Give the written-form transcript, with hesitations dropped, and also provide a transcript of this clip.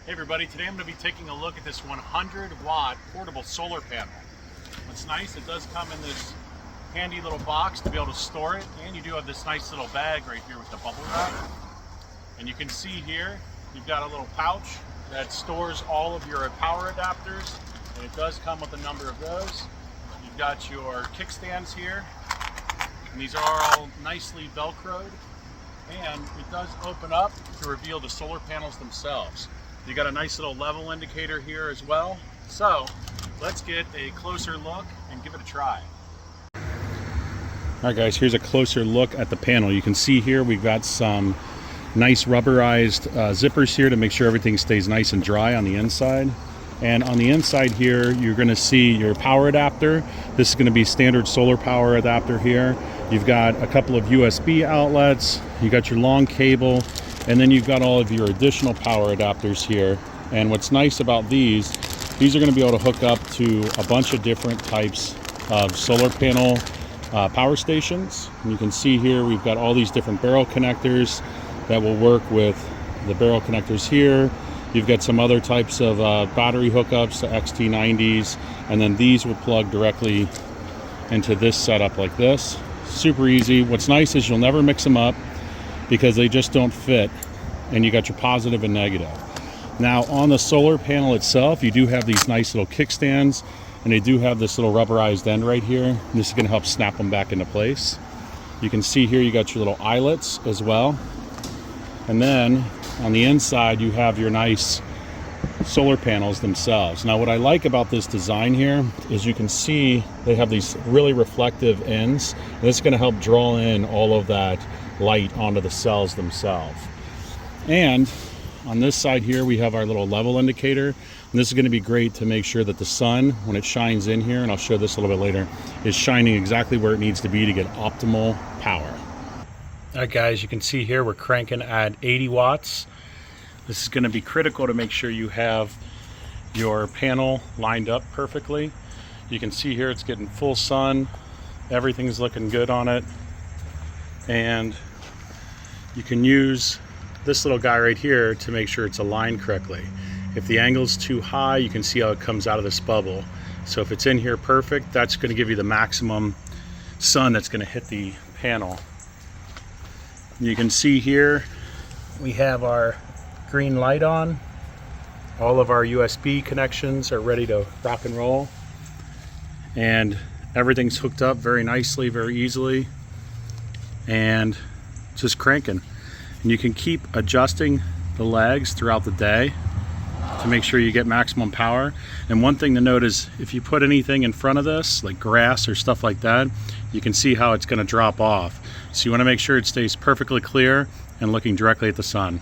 Hey everybody, today I'm going to be taking a look at this 100-watt portable solar panel. What's nice, it does come in this handy little box to be able to store it, and you do have this nice little bag right here with the bubble wrap. And you can see here, you've got a little pouch that stores all of your power adapters, and it does come with a number of those. You've got your kickstands here, and these are all nicely velcroed, and it does open up to reveal the solar panels themselves. You got a nice little level indicator here as well. So let's get a closer look and give it a try. All right guys, here's a closer look at the panel. You can see here we've got some nice rubberized zippers here to make sure everything stays nice and dry on the inside. And on the inside here, you're going to see your power adapter. This is going to be standard solar power adapter here. You've got a couple of USB outlets. You got your long cable. And then you've got all of your additional power adapters here. And what's nice about these are going to be able to hook up to a bunch of different types of solar panel power stations. And you can see here we've got all these different barrel connectors that will work with the barrel connectors here. You've got some other types of battery hookups, the XT90s, and then these will plug directly into this setup like this. Super easy. What's nice is you'll never mix them up, because they just don't fit, and you got your positive and negative. Now on the solar panel itself, you do have these nice little kickstands, and they do have this little rubberized end right here. And this is going to help snap them back into place. You can see here you got your little eyelets as well. And then on the inside you have your nice solar panels themselves. Now what I like about this design here is you can see they have these really reflective ends, and this is going to help draw in all of that light onto the cells themselves. And on this side here we have our little level indicator, and this is going to be great to make sure that the sun, when it shines in here, and I'll show this a little bit later, is shining exactly where it needs to be to get optimal power. All right guys, you can see here we're cranking at 80 watts. This is going to be critical to make sure you have your panel lined up perfectly. You can see here it's getting full sun, everything's looking good on it, and you can use this little guy right here to make sure it's aligned correctly. If the angle's too high, you can see how it comes out of this bubble. So if it's in here perfect, that's going to give you the maximum sun that's going to hit the panel. You can see here we have our green light on. All of our USB connections are ready to rock and roll, and everything's hooked up very nicely, very easily, and just cranking. And you can keep adjusting the legs throughout the day to make sure you get maximum power. And one thing to note is if you put anything in front of this, like grass or stuff like that, you can see how it's going to drop off. So you want to make sure it stays perfectly clear and looking directly at the sun.